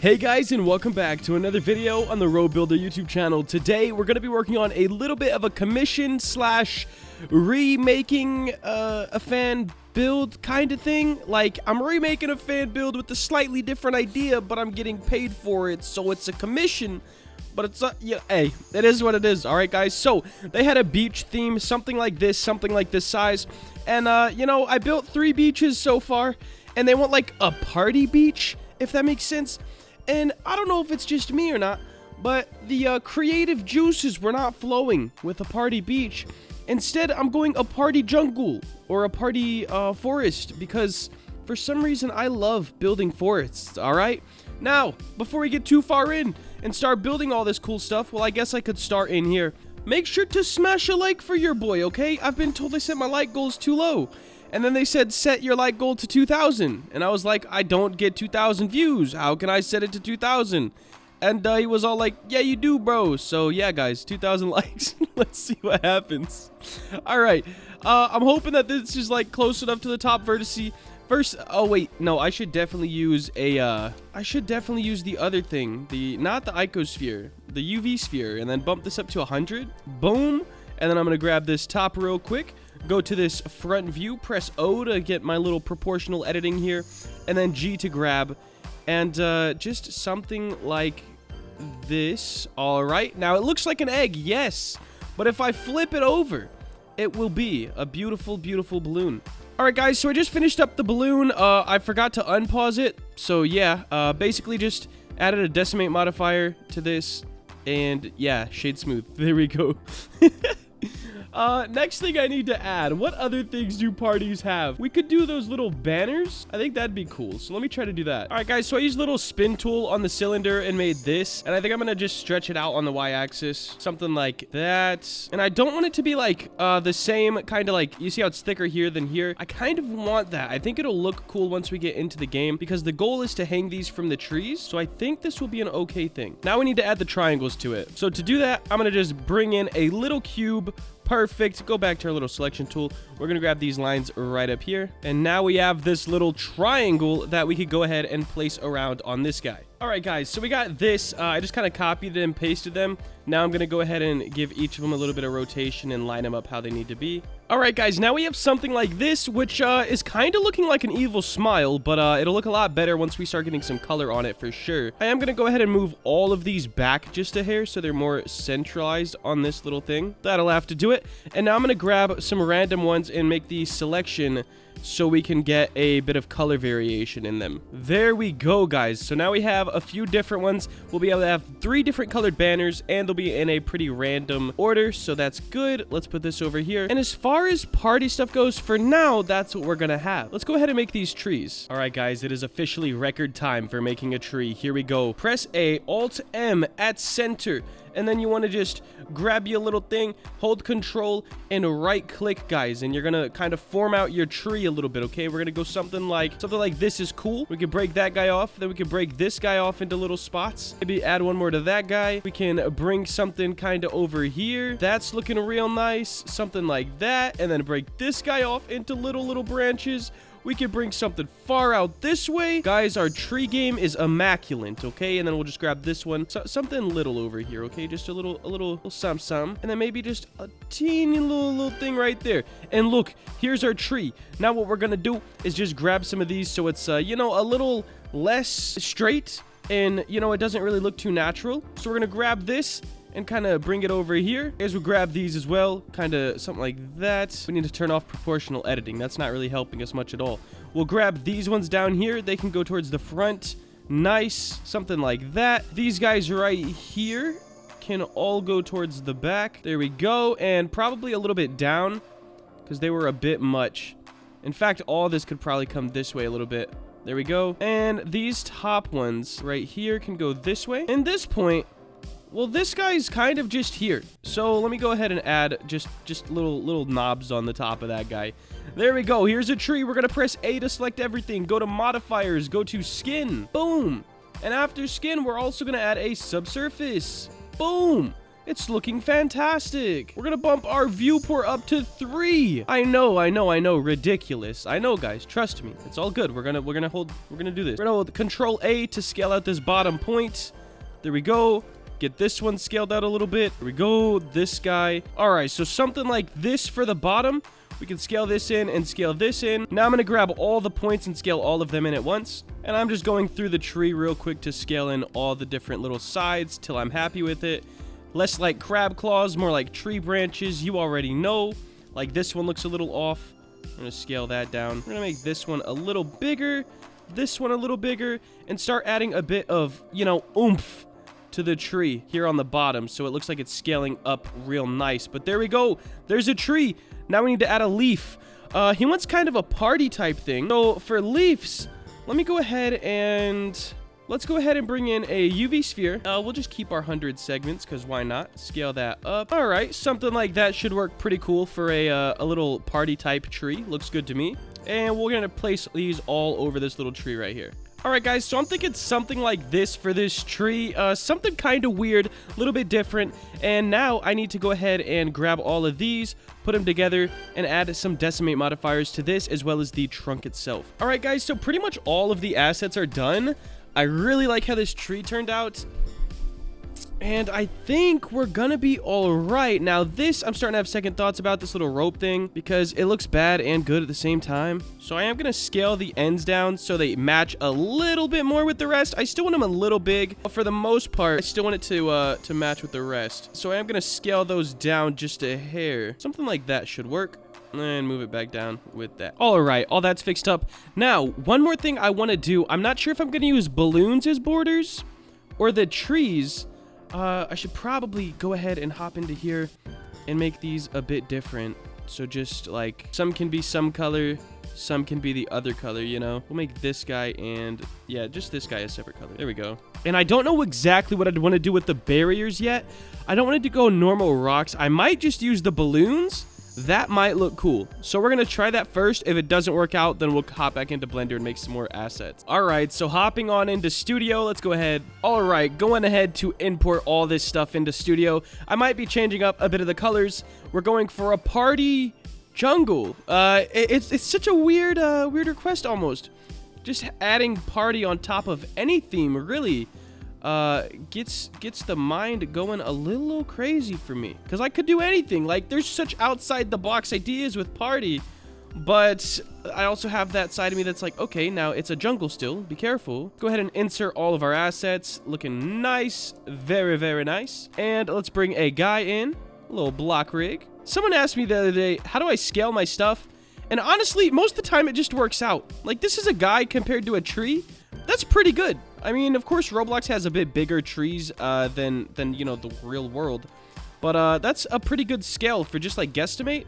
Hey guys, and welcome back to another video on the Road Builder YouTube channel. Today we're going to be working on a little bit of a commission slash remaking a fan build kind of thing. Like, I'm remaking a fan build with a slightly different idea, but I'm getting paid for it, so it's a commission. But it's yeah, hey, it is what it is. All right, guys. So they had a beach theme, something like this size, and you know, I built 3 beaches so far, and they want like a party beach, if that makes sense. And I don't know if it's just me or not, but the creative juices were not flowing with a party beach. Instead, I'm going a party jungle or a party forest, because for some reason I love building forests. All right. Now, before we get too far in and start building all this cool stuff, well, I guess I could start in here. Make sure to smash a like for your boy, okay? I've been told I set my like goals too low. And then they said, set your like goal to 2,000. And I was like, I don't get 2,000 views. How can I set it to 2,000? And he was all like, yeah, you do, bro. So yeah, guys, 2,000 likes. Let's see what happens. All right. I'm hoping that this is like close enough to the top vertice. First, oh wait, no, I should definitely use a, the other thing, not the icosphere, the UV sphere, and then bump this up to 100. Boom. And then I'm gonna grab this top real quick, go to this front view, press O to get my little proportional editing here, and then G to grab, and just something like this. All right, now it looks like an egg, yes, but if I flip it over, it will be a beautiful, beautiful balloon. Alright guys, so I just finished up the balloon. I forgot to unpause it. So yeah, basically just added a decimate modifier to this. And yeah, shade smooth. There we go. Next thing I need to add, what other things do parties have? We could do those little banners. I think that'd be cool. So let me try to do that. All right, guys. So I used a little spin tool on the cylinder and made this. And I think I'm going to just stretch it out on the y-axis. Something like that. And I don't want it to be like the same kind of like, you see how it's thicker here than here? I kind of want that. I think it'll look cool once we get into the game, because the goal is to hang these from the trees. So I think this will be an okay thing. Now we need to add the triangles to it. So to do that, I'm going to just bring in a little cube. Perfect. Go back to our little selection tool. We're going to grab these lines right up here. And now we have this little triangle that we could go ahead and place around on this guy. All right, guys. So we got this. I just kind of copied it and pasted them. Now I'm going to go ahead and give each of them a little bit of rotation and line them up how they need to be. All right, guys. Now we have something like this, which is kind of looking like an evil smile, but it'll look a lot better once we start getting some color on it for sure. I am going to go ahead and move all of these back just a hair so they're more centralized on this little thing. That'll have to do it. And now I'm going to grab some random ones and make the selection so we can get a bit of color variation in them. There we go, guys. So now we have a few different ones. We'll be able to have 3 different colored banners, and they'll be in a pretty random order, so that's good. Let's put this over here. And as far as party stuff goes, for now, that's what we're gonna have. Let's go ahead and make these trees. All right, guys, it is officially record time for making a tree. Here we go. Press A, Alt M at center. And then you want to just grab your little thing, hold control, and right click, guys. And you're going to kind of form out your tree a little bit, okay? We're going to go something like this is cool. We can break that guy off. Then we can break this guy off into little spots. Maybe add one more to that guy. We can bring something kind of over here. That's looking real nice. Something like that. And then break this guy off into little branches. We can bring something far out this way. Guys, our tree game is immaculate, okay? And then we'll just grab this one. So, something little over here, okay? Just a little some. And then maybe just a teeny little thing right there. And look, here's our tree. Now what we're gonna do is just grab some of these so it's, you know, a little less straight. And, you know, it doesn't really look too natural. So we're gonna grab this and kind of bring it over here. As we grab these as well, kind of something like that. We need to turn off proportional editing. That's not really helping us much at all. We'll grab these ones down here. They can go towards the front. Nice. Something like that. These guys right here can all go towards the back. There we go. And probably a little bit down because they were a bit much. In fact, all this could probably come this way a little bit. There we go. And these top ones right here can go this way. In this point, well, this guy's kind of just here. So let me go ahead and add just little knobs on the top of that guy. There we go. Here's a tree. We're going to press A to select everything. Go to modifiers. Go to skin. Boom. And after skin, we're also going to add a subsurface. Boom. It's looking fantastic. We're gonna bump our viewport up to 3. I know, ridiculous. I know, guys, trust me. It's all good. We're gonna do this. We're gonna hold Control A to scale out this bottom point. There we go. Get this one scaled out a little bit. There we go. This guy. All right, so something like this for the bottom. We can scale this in and scale this in. Now I'm going to grab all the points and scale all of them in at once. And I'm just going through the tree real quick to scale in all the different little sides till I'm happy with it. Less like crab claws, more like tree branches. You already know. Like this one looks a little off. I'm going to scale that down. We're going to make this one a little bigger. This one a little bigger. And start adding a bit of, oomph to the tree here on the bottom. So it looks like it's scaling up real nice. But there we go. There's a tree. Now we need to add a leaf. He wants kind of a party type thing. So for leaves, let me go ahead and let's go ahead and bring in a UV sphere. We'll just keep our 100 segments because why not? Scale that up. All right, something like that should work pretty cool for a little party type tree. Looks good to me. And we're gonna place these all over this little tree right here. All right, guys, so I'm thinking something like this for this tree. Something kind of weird, a little bit different. And now I need to go ahead and grab all of these, put them together, and add some decimate modifiers to this, as well as the trunk itself. All right, guys, so pretty much all of the assets are done. I really like how this tree turned out. And I think we're gonna be all right. Now this, I'm starting to have second thoughts about this little rope thing because it looks bad and good at the same time. So I am gonna scale the ends down so they match a little bit more with the rest. I still want them a little big, but for the most part, I still want it to match with the rest. So I am gonna scale those down just a hair. Something like that should work. And move it back down with that. All right, all that's fixed up. Now, one more thing I want to do. I'm not sure if I'm gonna use balloons as borders or the trees. I should probably go ahead and hop into here and make these a bit different. So just like some can be some color, some can be the other color, We'll make this guy and yeah, just this guy a separate color. There we go. And I don't know exactly what I'd want to do with the barriers yet. I don't want it to go normal rocks. I might just use the balloons. That might look cool. So we're going to try that first. If it doesn't work out, then we'll hop back into Blender and make some more assets. All right, so hopping on into Studio, let's go ahead. All right, going ahead to import all this stuff into Studio. I might be changing up a bit of the colors. We're going for a party jungle. It's such a weird request almost. Just adding party on top of any theme really gets the mind going a little crazy for me, because I could do anything. Like, there's such outside the box ideas with party, but I also have that side of me that's like, okay, now it's a jungle still, be careful. Go ahead and insert all of our assets. Looking nice, very, very nice. And let's bring a guy in, a little block rig. Someone asked me the other day, how do I scale my stuff? And honestly, most of the time it just works out. Like, this is a guy compared to a tree. That's pretty good. I mean, of course, Roblox has a bit bigger trees than the real world. But that's a pretty good scale for just, like, guesstimate.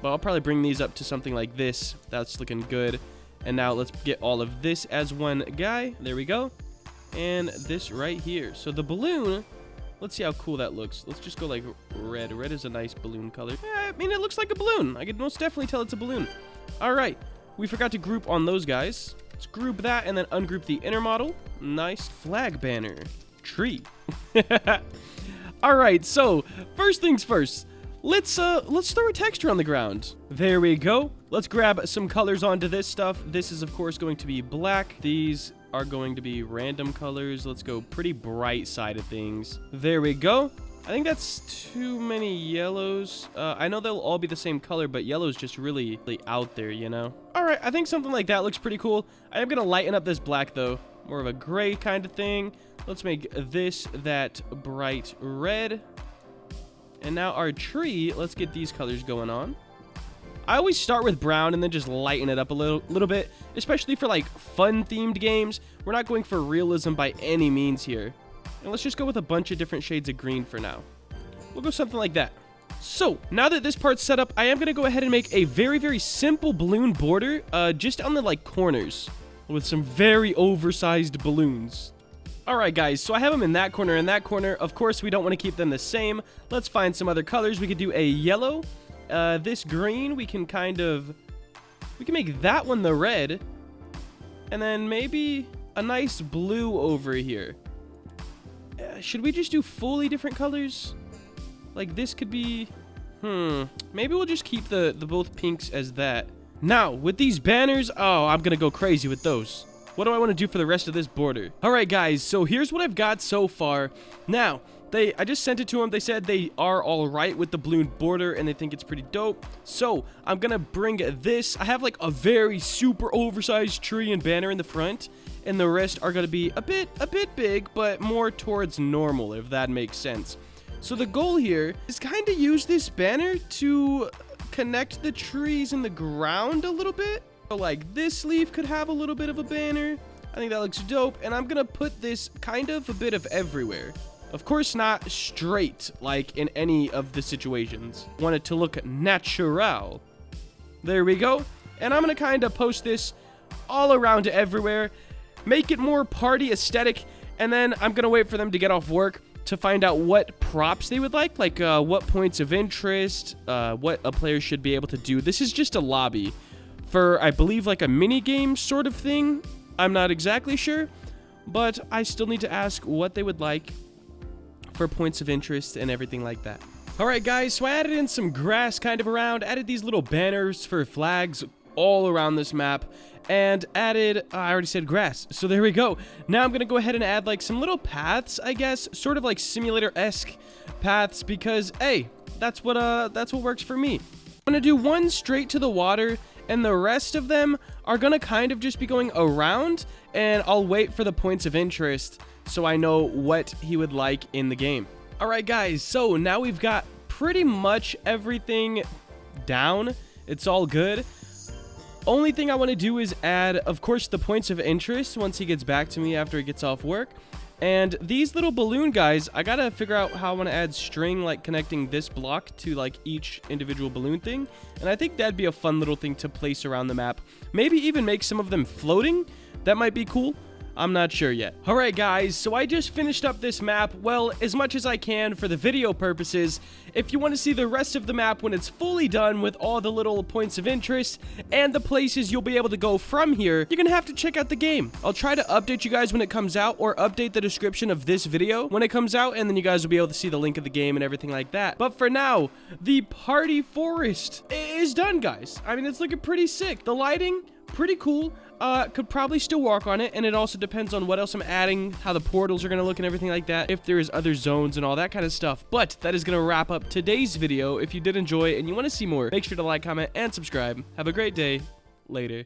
But I'll probably bring these up to something like this. That's looking good. And now let's get all of this as one guy. There we go. And this right here. So the balloon, let's see how cool that looks. Let's just go, like, red. Red is a nice balloon color. Yeah, I mean, it looks like a balloon. I could most definitely tell it's a balloon. All right. We forgot to group on those guys. Let's group that and then ungroup the inner model. Nice flag banner. Tree. All right, so first things first. Let's throw a texture on the ground. There we go. Let's grab some colors onto this stuff. This is, of course, going to be black. These are going to be random colors. Let's go pretty bright side of things. There we go. I think that's too many yellows. I know they'll all be the same color, but yellow's just really out there, All right, I think something like that looks pretty cool. I am going to lighten up this black, though. More of a gray kind of thing. Let's make this that bright red. And now our tree, let's get these colors going on. I always start with brown and then just lighten it up a little bit, especially for, like, fun-themed games. We're not going for realism by any means here. And let's just go with a bunch of different shades of green for now. We'll go something like that. So, now that this part's set up, I am going to go ahead and make a very, very simple balloon border, just on the, like, corners, with some very oversized balloons. Alright, guys, so I have them in that corner and that corner. Of course, we don't want to keep them the same. Let's find some other colors. We could do a yellow. This green, we can make that one the red. And then maybe a nice blue over here. Should we just do fully different colors? Like, this could be... Maybe we'll just keep the both pinks as that. Now, with these banners... Oh, I'm gonna go crazy with those. What do I want to do for the rest of this border? Alright, guys, so here's what I've got so far. Now... I just sent it to them. They said they are all right with the balloon border and they think it's pretty dope. So I'm gonna bring this. I have like a very super oversized tree and banner in the front, and the rest are gonna be a bit big, but more towards normal, if that makes sense. So the goal here is kind of use this banner to connect the trees in the ground a little bit. So like this leaf could have a little bit of a banner. I think that looks dope, and I'm gonna put this kind of a bit of everywhere. Of course, not straight, like in any of the situations. Want it to look natural. There we go. And I'm going to kind of post this all around everywhere. Make it more party aesthetic. And then I'm going to wait for them to get off work to find out what props they would like what points of interest, what a player should be able to do. This is just a lobby for, I believe, like a mini game sort of thing. I'm not exactly sure, but I still need to ask what they would like for points of interest and everything like that. Alright guys, so I added in some grass kind of around, added these little banners for flags all around this map, and added, I already said grass, so there we go. Now I'm gonna go ahead and add like some little paths, I guess, sort of like simulator-esque paths, because hey, that's what works for me. I'm gonna do one straight to the water, and the rest of them are gonna kind of just be going around, and I'll wait for the points of interest so I know what he would like in the game. Alright guys, so now we've got pretty much everything down. It's all good. Only thing I want to do is add, of course, the points of interest once he gets back to me after he gets off work. And these little balloon guys, I gotta figure out how I want to add string, like connecting this block to like each individual balloon thing. And I think that'd be a fun little thing to place around the map. Maybe even make some of them floating. That might be cool. I'm not sure yet. Alright guys, so I just finished up this map, well, as much as I can for the video purposes. If you want to see the rest of the map when it's fully done with all the little points of interest and the places you'll be able to go from here, you're gonna have to check out the game. I'll try to update you guys when it comes out, or update the description of this video when it comes out, and then you guys will be able to see the link of the game and everything like that. But for now, the party forest is done, guys. I mean, it's looking pretty sick. The lighting, pretty cool. Could probably still work on it, and it also depends on what else I'm adding, how the portals are going to look and everything like that, if there is other zones and all that kind of stuff. But that is going to wrap up today's video. If you did enjoy and you want to see more, make sure to like, comment, and subscribe. Have a great day. Later.